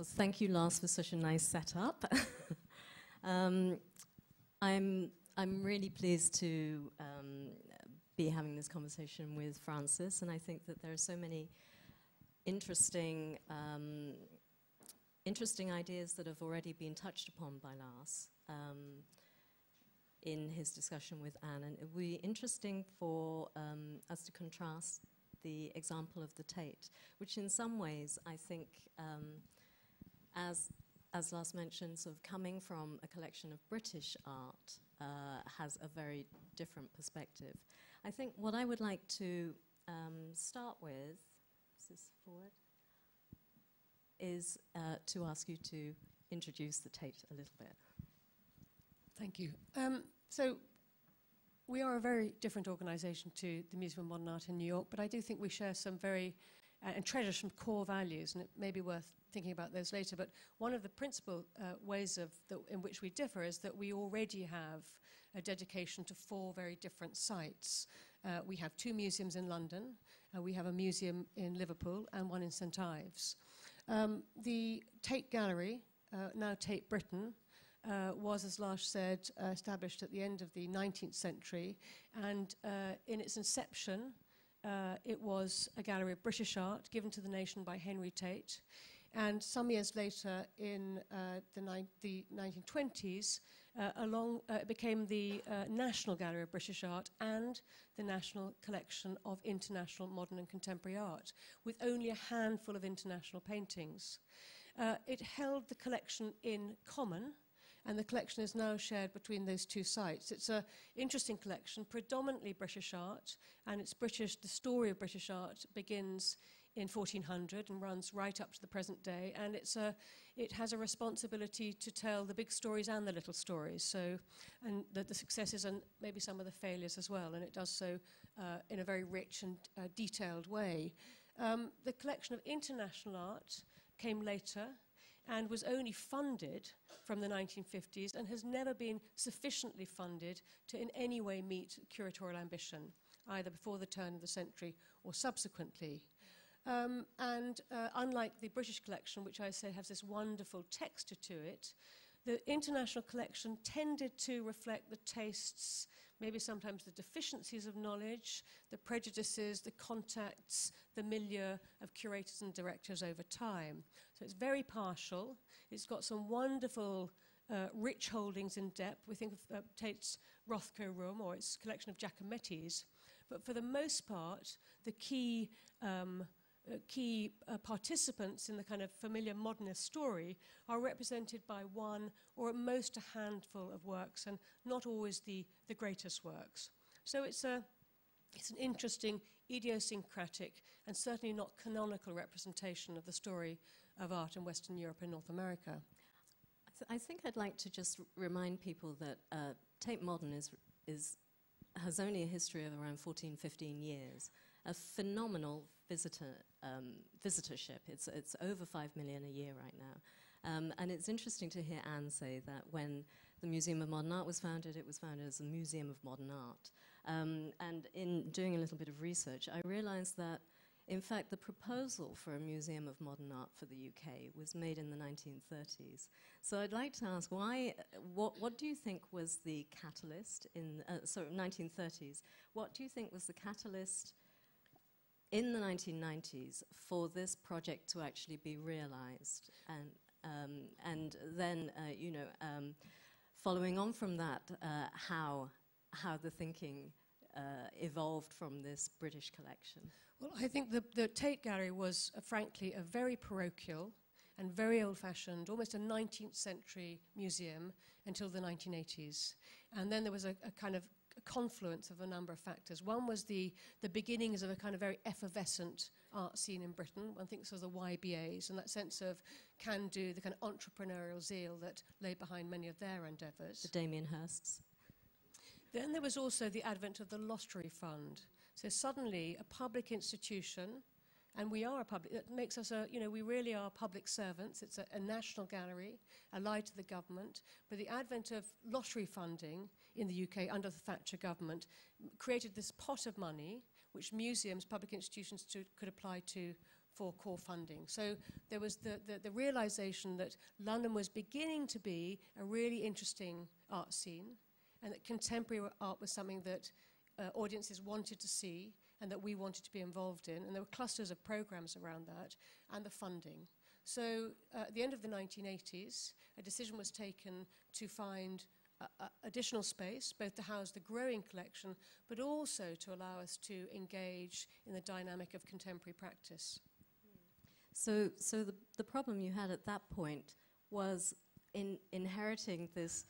Well, thank you, Lars, for such a nice setup. I'm really pleased to be having this conversation with Francis, and I think that there are so many interesting ideas that have already been touched upon by Lars in his discussion with Anne, and it would be interesting for us to contrast the example of the Tate, which in some ways I think, as Lars mentioned, sort of coming from a collection of British art, has a very different perspective. I think what I would like to start with, is this forward, is to ask you to introduce the Tate a little bit. Thank you. So we are a very different organisation to the Museum of Modern Art in New York, but I do think we share some very, and treasure some core values, and it may be worth thinking about those later. But one of the principal ways in which we differ is that we already have a dedication to 4 very different sites. We have 2 museums in London, we have a museum in Liverpool, and one in St Ives. The Tate Gallery, now Tate Britain, was, as Lars said, established at the end of the 19th century, and in its inception it was a gallery of British art given to the nation by Henry Tate, and some years later in the 1920s it became the National Gallery of British Art and the National Collection of International Modern and Contemporary Art, with only a handful of international paintings. It held the collection in common, and the collection is now shared between those 2 sites. It's an interesting collection, predominantly British art, and it's British. The story of British art begins in 1400 and runs right up to the present day, and it has a responsibility to tell the big stories and the little stories, so, and the successes and maybe some of the failures as well, and it does so in a very rich and detailed way. The collection of international art came later and was only funded from the 1950s and has never been sufficiently funded to in any way meet curatorial ambition, either before the turn of the century or subsequently. Unlike the British collection, which I say has this wonderful texture to it, the international collection tended to reflect the tastes, maybe sometimes the deficiencies of knowledge, the prejudices, the contacts, the milieu of curators and directors over time. So it's very partial. It's got some wonderful rich holdings in depth. We think of Tate's Rothko room or its collection of Giacomettis. But for the most part, the key participants in the kind of familiar modernist story are represented by one or at most a handful of works, and not always the greatest works. So it's an interesting, idiosyncratic, and certainly not canonical representation of the story of art in Western Europe and North America. I think I'd like to just remind people that Tate Modern has only a history of around 14, 15 years. A phenomenal visitorship. It's over 5 million a year right now. And it's interesting to hear Anne say that when the Museum of Modern Art was founded, it was founded as a Museum of Modern Art. And in doing a little bit of research, I realized that, in fact, the proposal for a Museum of Modern Art for the UK was made in the 1930s. So I'd like to ask, what do you think was the catalyst in, 1930s, what do you think was the catalyst in the 1990s for this project to actually be realized? And then, following on from that, how the thinking evolved from this British collection? Well, I think the Tate Gallery was, frankly, a very parochial and very old-fashioned, almost a 19th century museum until the 1980s. And then there was a kind of confluence of a number of factors. One was the beginnings of a kind of very effervescent art scene in Britain. One thinks of the YBAs and that sense of can-do, the kind of entrepreneurial zeal that lay behind many of their endeavours. The Damien Hirsts. Then there was also the advent of the Lottery Fund. So suddenly a public institution, and we are a public, that makes us we really are public servants. It's a national gallery, allied to the government. But the advent of lottery funding in the UK under the Thatcher government created this pot of money which museums, public institutions could apply to for core funding. So there was the realization that London was beginning to be a really interesting art scene, and that contemporary art was something that audiences wanted to see and that we wanted to be involved in. And there were clusters of programs around that, and the funding. So at the end of the 1980s, a decision was taken to find additional space, both to house the growing collection, but also to allow us to engage in the dynamic of contemporary practice. So the problem you had at that point was in inheriting this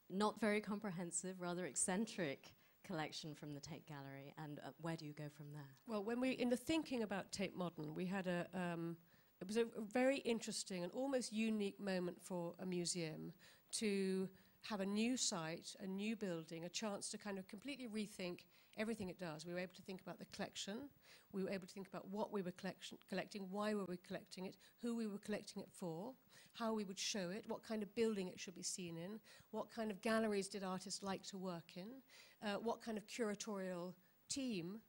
not very comprehensive, rather eccentric collection from the Tate Gallery, and where do you go from there? Well, when in the thinking about Tate Modern, we had it was a very interesting and almost unique moment for a museum to have a new site, a new building, a chance to kind of completely rethink everything it does. We were able to think about the collection. We were able to think about what we were collecting, why were we collecting it, who we were collecting it for, how we would show it, what kind of building it should be seen in, what kind of galleries did artists like to work in, what kind of curatorial team,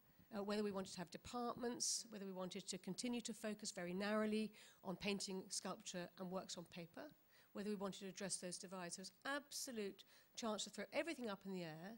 whether we wanted to have departments, whether we wanted to continue to focus very narrowly on painting, sculpture, and works on paper, whether we wanted to address those divides. There was absolute chance to throw everything up in the air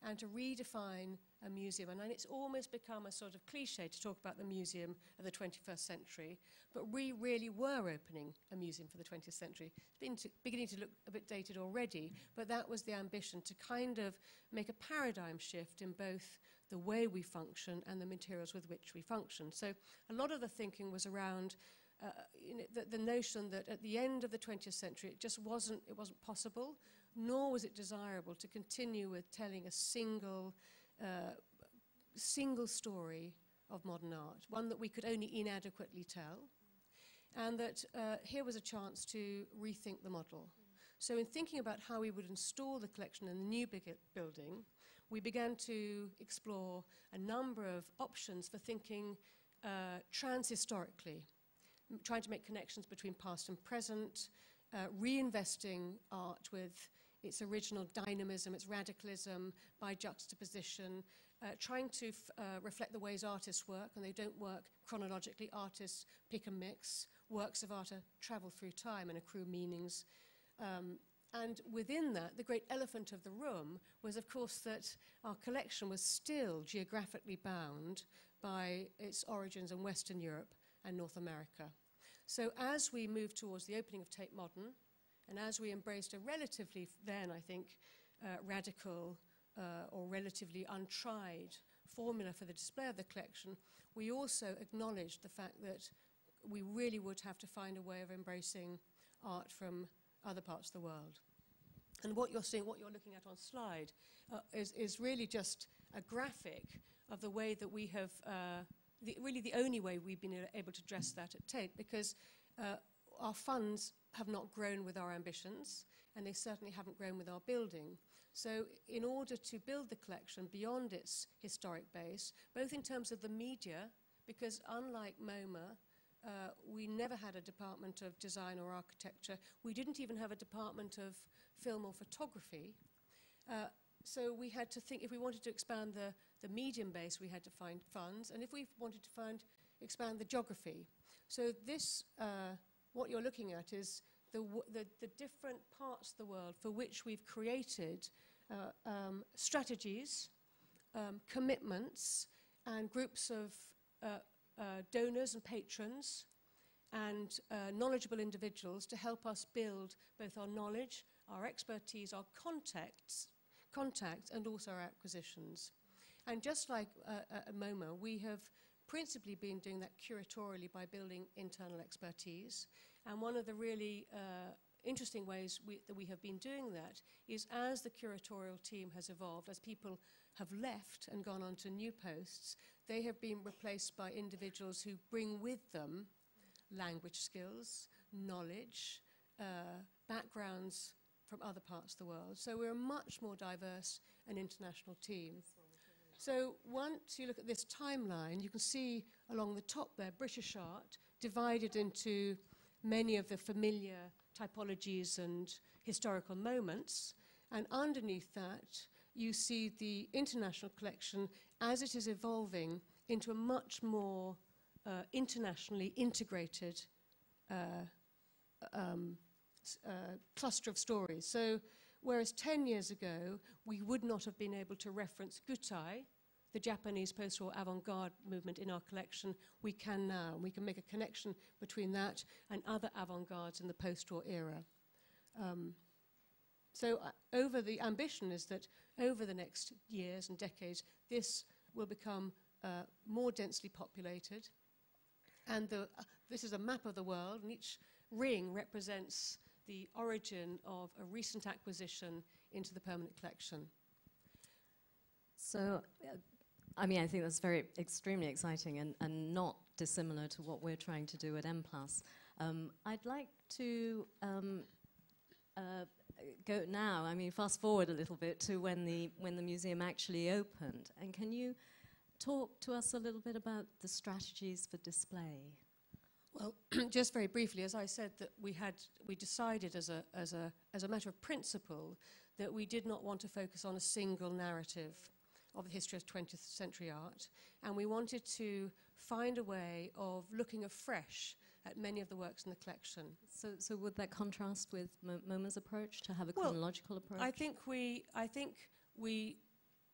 and to redefine a museum. And it's almost become a sort of cliche to talk about the museum of the 21st century, but we really were opening a museum for the 20th century. It's beginning to look a bit dated already, but that was the ambition, to kind of make a paradigm shift in both the way we function and the materials with which we function. So a lot of the thinking was around the notion that at the end of the 20th century, it wasn't possible, nor was it desirable to continue with telling a single story of modern art, one that we could only inadequately tell, and that here was a chance to rethink the model. So in thinking about how we would install the collection in the new building, we began to explore a number of options for thinking transhistorically, trying to make connections between past and present, reinvesting art with its original dynamism, its radicalism, by juxtaposition, trying to reflect the ways artists work, and they don't work chronologically. Artists pick and mix. Works of art travel through time and accrue meanings. And within that, the great elephant of the room was, of course, that our collection was still geographically bound by its origins in Western Europe and North America. So as we moved towards the opening of Tate Modern, and as we embraced a relatively, then I think, radical or relatively untried formula for the display of the collection, we also acknowledged the fact that we really would have to find a way of embracing art from other parts of the world. And what you're seeing, what you're looking at on slide, is really just a graphic of the way that we have, really the only way we've been able to address that at Tate, because our funds have not grown with our ambitions, and they certainly haven't grown with our building. So in order to build the collection beyond its historic base, both in terms of the media, because unlike MoMA, we never had a department of design or architecture. We didn't even have a department of film or photography. So we had to think, if we wanted to expand the medium base, we had to find funds, and if we wanted to expand the geography. So this, what you're looking at is the different parts of the world for which we've created strategies, commitments, and groups of donors and patrons and knowledgeable individuals to help us build both our knowledge, our expertise, our contacts, and also our acquisitions. And just like at MoMA, we have principally been doing that curatorially by building internal expertise. And one of the really interesting ways that we have been doing that is, as the curatorial team has evolved, as people have left and gone on to new posts, they have been replaced by individuals who bring with them language skills, knowledge, backgrounds from other parts of the world. So we're a much more diverse and international team. So once you look at this timeline, you can see along the top there, British art divided into many of the familiar typologies and historical moments. And underneath that, you see the international collection as it is evolving into a much more internationally integrated cluster of stories. So whereas 10 years ago, we would not have been able to reference Gutai, the Japanese post-war avant-garde movement in our collection, we can now. We can make a connection between that and other avant-gardes in the post-war era. Over the ambition is that over the next years and decades, this will become more densely populated. And this is a map of the world, and each ring represents the origin of a recent acquisition into the permanent collection. So, I mean, I think that's extremely exciting and not dissimilar to what we're trying to do at M+. I'd like to go now, I mean, fast forward a little bit to when the museum actually opened. And can you talk to us a little bit about the strategies for display? Well, just very briefly, as I said, that we decided as a matter of principle that we did not want to focus on a single narrative of the history of 20th century art, and we wanted to find a way of looking afresh at many of the works in the collection. So would that contrast with MoMA's approach, to have a chronological approach? I think we,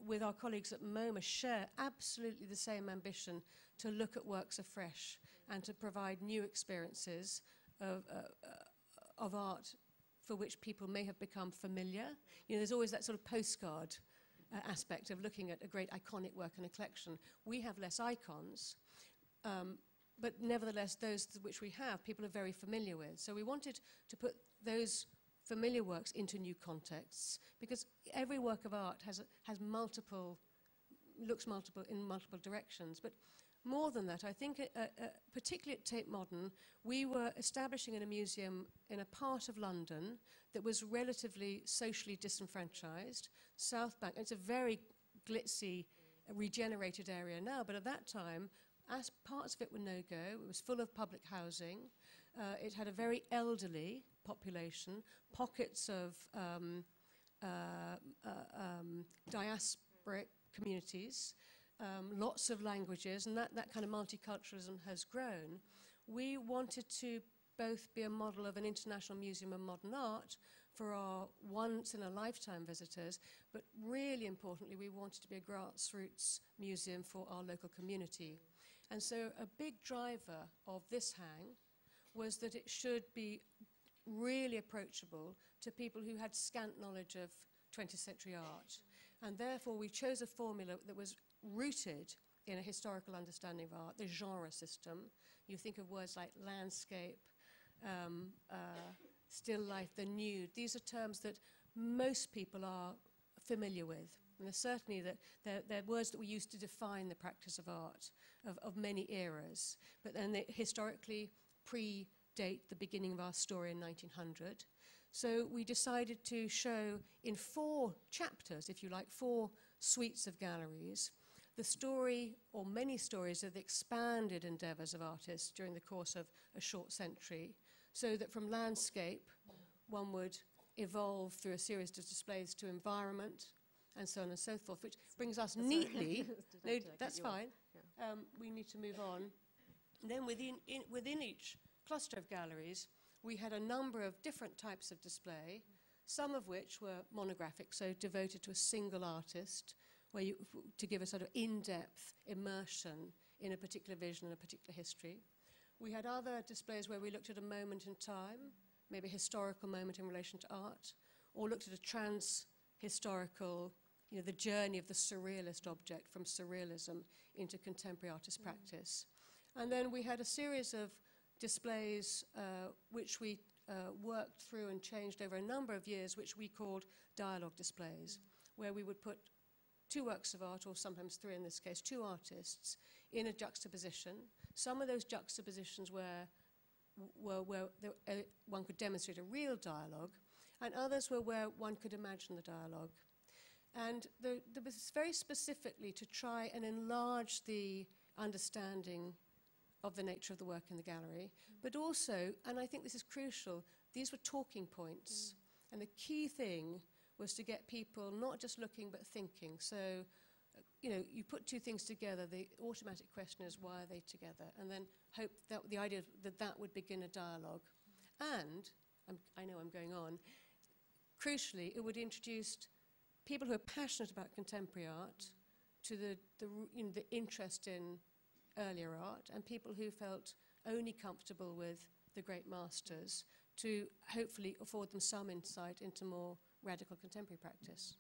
with our colleagues at MoMA, share absolutely the same ambition to look at works afresh and to provide new experiences of art for which people may have become familiar. You know, there's always that sort of postcard aspect of looking at a great iconic work in a collection. We have less icons, but nevertheless, those which we have, people are very familiar with. So we wanted to put those familiar works into new contexts, because every work of art looks multiple in multiple directions. But more than that, I think, particularly at Tate Modern, we were establishing in a museum in a part of London that was relatively socially disenfranchised, South Bank. It's a very glitzy, regenerated area now, but at that time, as parts of it were no-go, it was full of public housing, it had a very elderly population, pockets of diasporic communities, lots of languages, and that kind of multiculturalism has grown. We wanted to both be a model of an international museum of modern art for our once-in-a-lifetime visitors, but really importantly, we wanted to be a grassroots museum for our local community. And so a big driver of this hang was that it should be really approachable to people who had scant knowledge of 20th century art. And therefore, we chose a formula that was rooted in a historical understanding of art, the genre system. You think of words like landscape, still life, the nude. These are terms that most people are familiar with. And there's certainly they're words that we use to define the practice of art of many eras. But then they historically predate the beginning of our story in 1900. So we decided to show in 4 chapters, if you like, 4 suites of galleries, the story, or many stories, of the expanded endeavors of artists during the course of a short century, so that from landscape, one would evolve through a series of displays to environment, and so on and so forth, which brings us neatly, no, that's fine, we need to move on. And then within each cluster of galleries, we had a number of different types of display, some of which were monographic, so devoted to a single artist, where to give a sort of in-depth immersion in a particular vision and a particular history. We had other displays where we looked at a moment in time, maybe a historical moment in relation to art, or looked at a trans-historical, you know, the journey of the surrealist object from surrealism into contemporary artist practice. And then we had a series of displays which we worked through and changed over a number of years, which we called dialogue displays, where we would put 2 works of art, or sometimes 3 in this case, 2 artists, in a juxtaposition. Some of those juxtapositions where one could demonstrate a real dialogue, and others were where one could imagine the dialogue. And there was very specifically to try and enlarge the understanding of the nature of the work in the gallery, but also, and I think this is crucial, these were talking points. And the key thing was to get people not just looking but thinking. So you know, you put two things together, the automatic question is, why are they together? And then hope that the idea that that would begin a dialogue. And, I know I'm going on, crucially, it would introduce people who are passionate about contemporary art to the interest in earlier art, and people who felt only comfortable with the great masters to hopefully afford them some insight into more radical contemporary practice.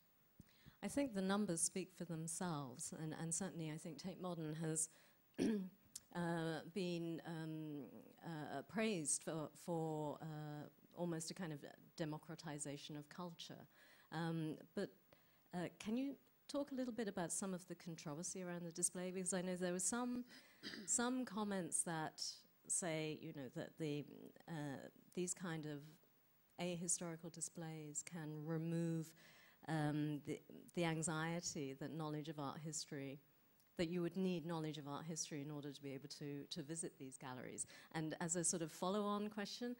I think the numbers speak for themselves, and certainly I think Tate Modern has been praised for almost a kind of democratization of culture. But can you talk a little bit about some of the controversy around the display? Because I know there were some comments that say, you know, that these kind of ahistorical displays can remove the anxiety that knowledge of art history, that you would need knowledge of art history in order to be able to visit these galleries. And as a sort of follow-on question,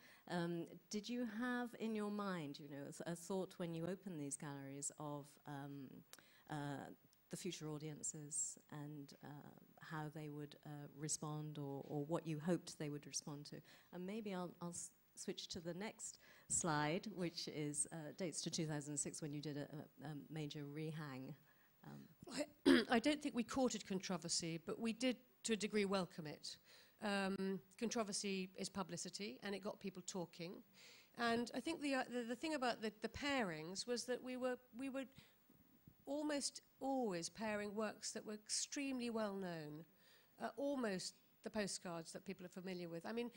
did you have in your mind, you know, a thought when you opened these galleries of the future audiences and how they would respond, or what you hoped they would respond to? And maybe I'll switch to the next slide, which is dates to 2006 when you did a major rehang. I don't think we courted controversy, but we did, to a degree, welcome it. Controversy is publicity, and it got people talking. And I think the thing about the pairings was that we were almost always pairing works that were extremely well known, almost the postcards that people are familiar with. I mean,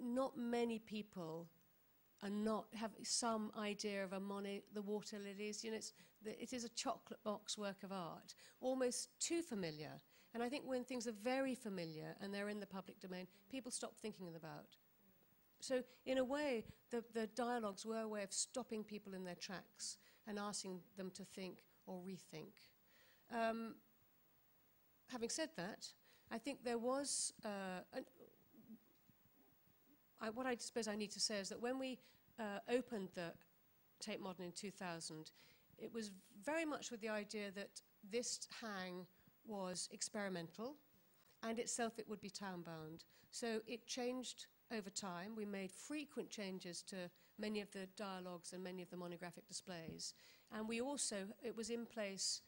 not many people have some idea of a Monet, the water lilies. You know, it is a chocolate box work of art, almost too familiar. And I think when things are very familiar and they're in the public domain, people stop thinking about. So in a way, the dialogues were a way of stopping people in their tracks and asking them to think or rethink. Having said that, I think there was, what I suppose I need to say is that when we opened the Tate Modern in 2000, it was very much with the idea that this hang was experimental, and itself it would be town-bound. So it changed over time. We made frequent changes to many of the dialogues and many of the monographic displays. And we also, it was in place,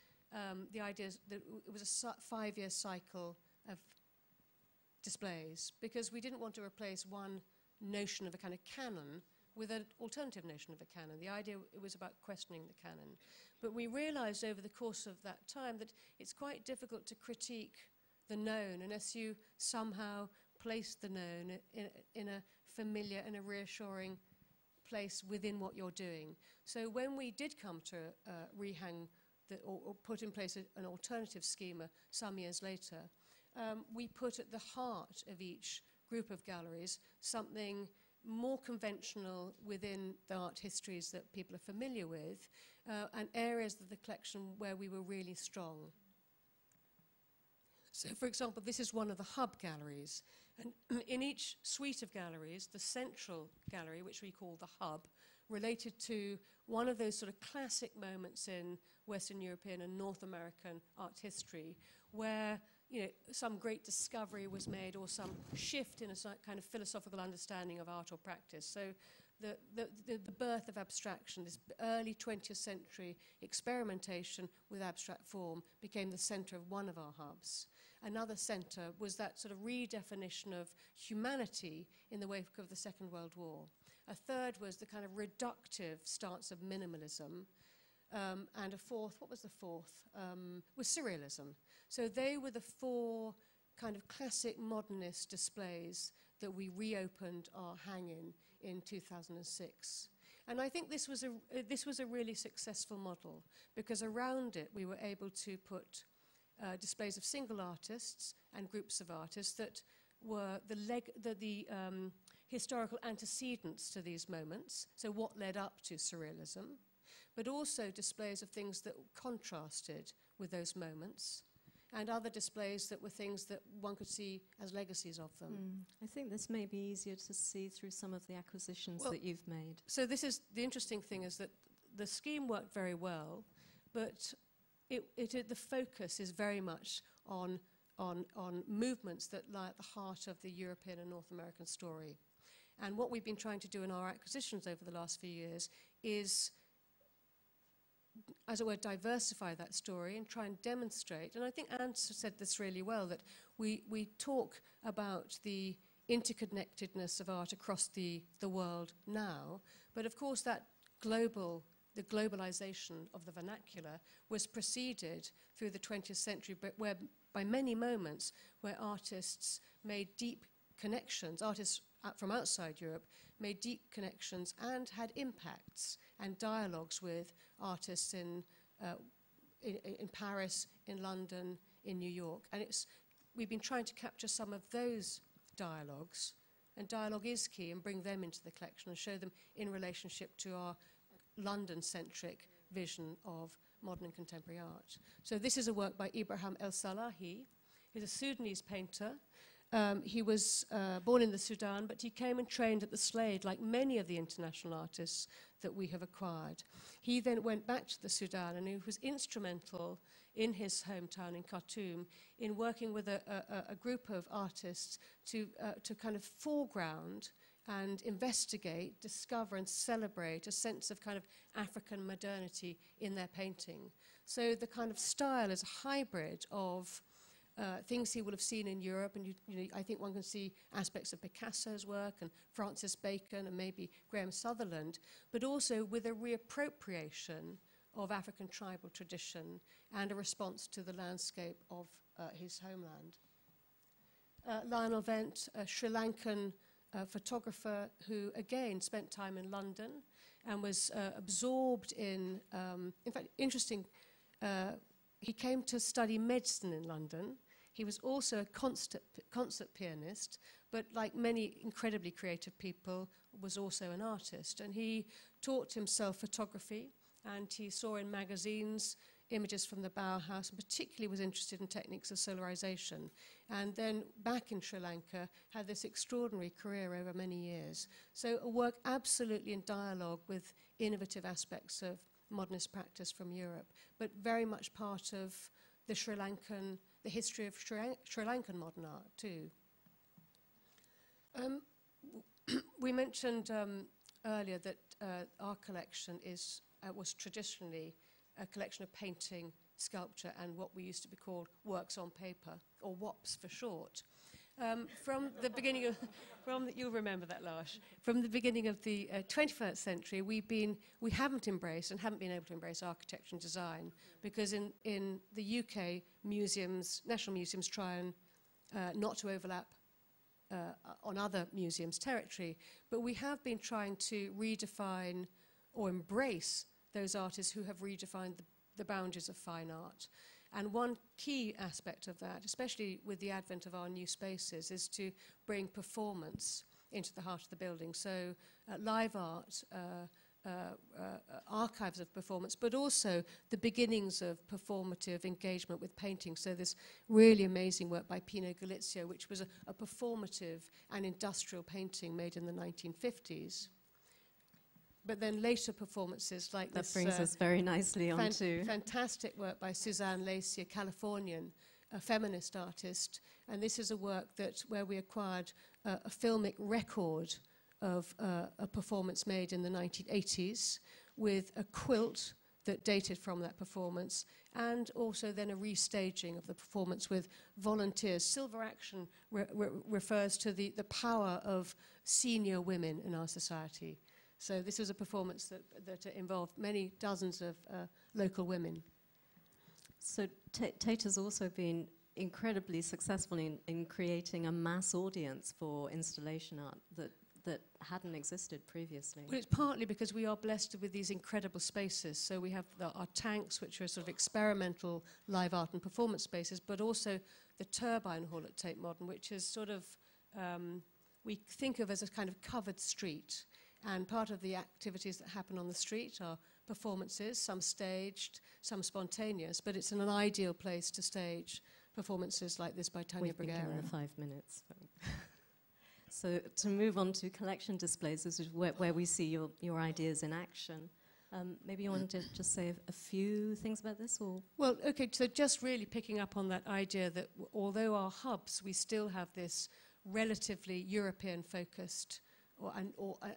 the idea that it was a 5-year cycle of displays, because we didn't want to replace one notion of a kind of canon with an alternative notion of a canon. The idea, it was about questioning the canon. But we realized over the course of that time that it's quite difficult to critique the known unless you somehow place the known in a familiar and a reassuring place within what you're doing. So when we did come to rehang or put in place an alternative schema some years later, we put at the heart of each group of galleries something more conventional within the art histories that people are familiar with, and areas of the collection where we were really strong. So, for example, this is one of the hub galleries. And in each suite of galleries, the central gallery, which we call the hub, related to one of those sort of classic moments in Western European and North American art history where, you know, some great discovery was made or some shift in a kind of philosophical understanding of art or practice. So the birth of abstraction, this early 20th century experimentation with abstract form, became the center of one of our hubs. Another center was that sort of redefinition of humanity in the wake of the Second World War. A third was the kind of reductive stance of minimalism. And a fourth, what was the fourth? Was surrealism. So they were the four kind of classic modernist displays that we reopened our hang in 2006. And I think this was a really successful model, because around it we were able to put displays of single artists and groups of artists that were the historical antecedents to these moments, so what led up to surrealism, but also displays of things that contrasted with those moments, and other displays that were things that one could see as legacies of them. I think this may be easier to see through some of the acquisitions that you've made. So this is the interesting thing, is that the scheme worked very well, but the focus is very much on movements that lie at the heart of the European and North American story. And what we've been trying to do in our acquisitions over the last few years is, as it were, diversify that story and try and demonstrate. And I think Anne said this really well, that we talk about the interconnectedness of art across the world now, but of course the globalization of the vernacular was preceded through the 20th century, but where by many moments where artists made deep connections, artists from outside Europe made deep connections and had impacts and dialogues with artists in Paris, in London, in New York. And we've been trying to capture some of those dialogues, and dialogue is key, and bring them into the collection and show them in relationship to our London-centric vision of modern and contemporary art. So this is a work by Ibrahim El Salahi. He's a Sudanese painter. He was born in the Sudan, but he came and trained at the Slade, like many of the international artists that we have acquired. He then went back to the Sudan, and he was instrumental in his hometown in Khartoum in working with a group of artists to kind of foreground and investigate, discover and celebrate a sense of kind of African modernity in their painting. So the kind of style is a hybrid of things he will have seen in Europe, and I think one can see aspects of Picasso's work and Francis Bacon and maybe Graham Sutherland, but also with a reappropriation of African tribal tradition and a response to the landscape of his homeland. Lionel Vent, a Sri Lankan photographer who again spent time in London and was absorbed in fact, interesting, he came to study medicine in London. He was also a concert pianist, but like many incredibly creative people, was also an artist. And he taught himself photography, and he saw in magazines images from the Bauhaus, and particularly was interested in techniques of solarization. And then back in Sri Lanka, had this extraordinary career over many years. So a work absolutely in dialogue with innovative aspects of modernist practice from Europe, but very much part of the history of Sri Lankan modern art too. We mentioned earlier that our collection was traditionally a collection of painting, sculpture, and what we used to be called works on paper, or WOPs for short. From the beginning of, you'll remember that, Lars. From the beginning of the 21st century, we haven't embraced and haven't been able to embrace architecture and design, because in the UK, national museums try and not to overlap on other museums' territory, but we have been trying to redefine or embrace those artists who have redefined the boundaries of fine art. And one key aspect of that, especially with the advent of our new spaces, is to bring performance into the heart of the building. So live art, archives of performance, but also the beginnings of performative engagement with painting. So this really amazing work by Pino Galizio, which was a performative and industrial painting made in the 1950s. But then later performances like that this... That brings us very nicely on to... Fantastic work by Suzanne Lacey, a Californian, a feminist artist. And this is a work where we acquired a filmic record of a performance made in the 1980s with a quilt that dated from that performance, and also then a restaging of the performance with volunteers. Silver Action refers to the power of senior women in our society. So this was a performance that involved many dozens of local women. So Tate has also been incredibly successful in creating a mass audience for installation art that hadn't existed previously. Well, it's partly because we are blessed with these incredible spaces. So we have our tanks, which are sort of experimental live art and performance spaces, but also the Turbine Hall at Tate Modern, which is sort of, we think of as a kind of covered street. And part of the activities that happen on the street are performances, some staged, some spontaneous, but it's an ideal place to stage performances like this by Tanya Bruguera. We've been given 5 minutes. So to move on to collection displays, this is where we see your ideas in action. Maybe you wanted to just say a few things about this, or? Well, okay, so just really picking up on that idea that although our hubs, we still have this relatively European-focused or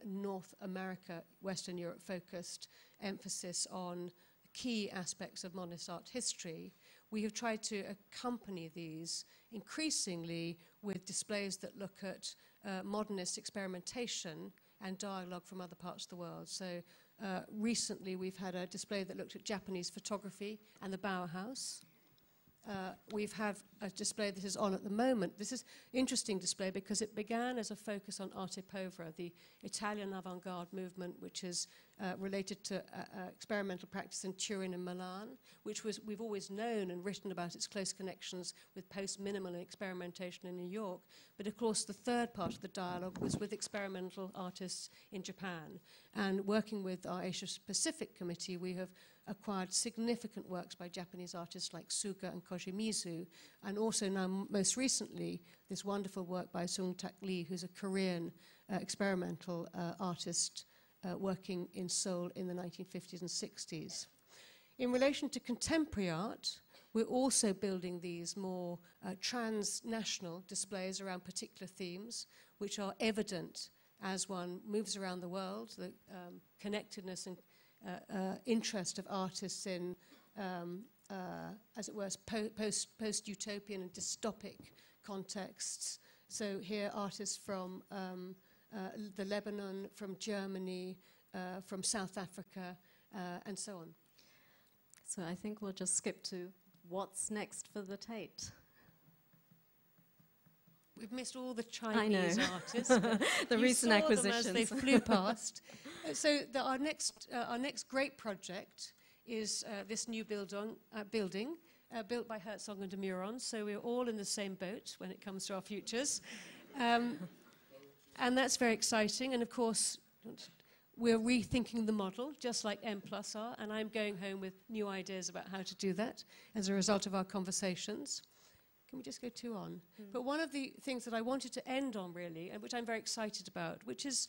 North America, Western Europe-focused emphasis on key aspects of modernist art history, we have tried to accompany these increasingly with displays that look at modernist experimentation and dialogue from other parts of the world. So recently we've had a display that looked at Japanese photography and the Bauhaus. We've had a display that is on at the moment. This is an interesting display because it began as a focus on arte povera, the Italian avant-garde movement, which is related to experimental practice in Turin and Milan, which we've always known and written about its close connections with post-minimal and experimentation in New York. But of course, the third part of the dialogue was with experimental artists in Japan. And working with our Asia-Pacific committee, we have acquired significant works by Japanese artists like Suga and Kojimizu, and also now most recently this wonderful work by Sung-Tak Lee, who's a Korean experimental artist working in Seoul in the 1950s and 60s. In relation to contemporary art, we're also building these more transnational displays around particular themes, which are evident as one moves around the world, the connectedness and interest of artists in, as it were, post-utopian and dystopic contexts. So here artists from the Lebanon, from Germany, from South Africa, and so on. So I think we'll just skip to what's next for the Tate. We've missed all the Chinese artists. The recent acquisitions. Them as they flew past. So our next great project is this new building built by Herzog and de Meuron. So we're all in the same boat when it comes to our futures. And that's very exciting. And of course, we're rethinking the model, just like M+ are. And I'm going home with new ideas about how to do that as a result of our conversations. Can we just go 2 on? But one of the things that I wanted to end on, really, and which I'm very excited about, which is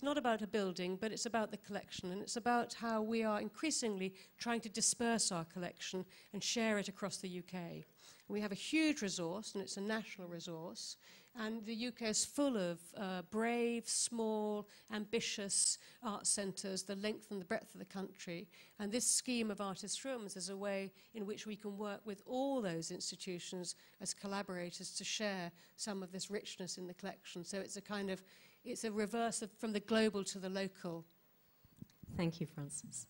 not about a building, but it's about the collection. And it's about how we are increasingly trying to disperse our collection and share it across the UK. We have a huge resource, and it's a national resource. And the UK is full of brave, small, ambitious art centres, the length and the breadth of the country. And this scheme of artist rooms is a way in which we can work with all those institutions as collaborators to share some of this richness in the collection. So it's a reverse from the global to the local. Thank you, Frances.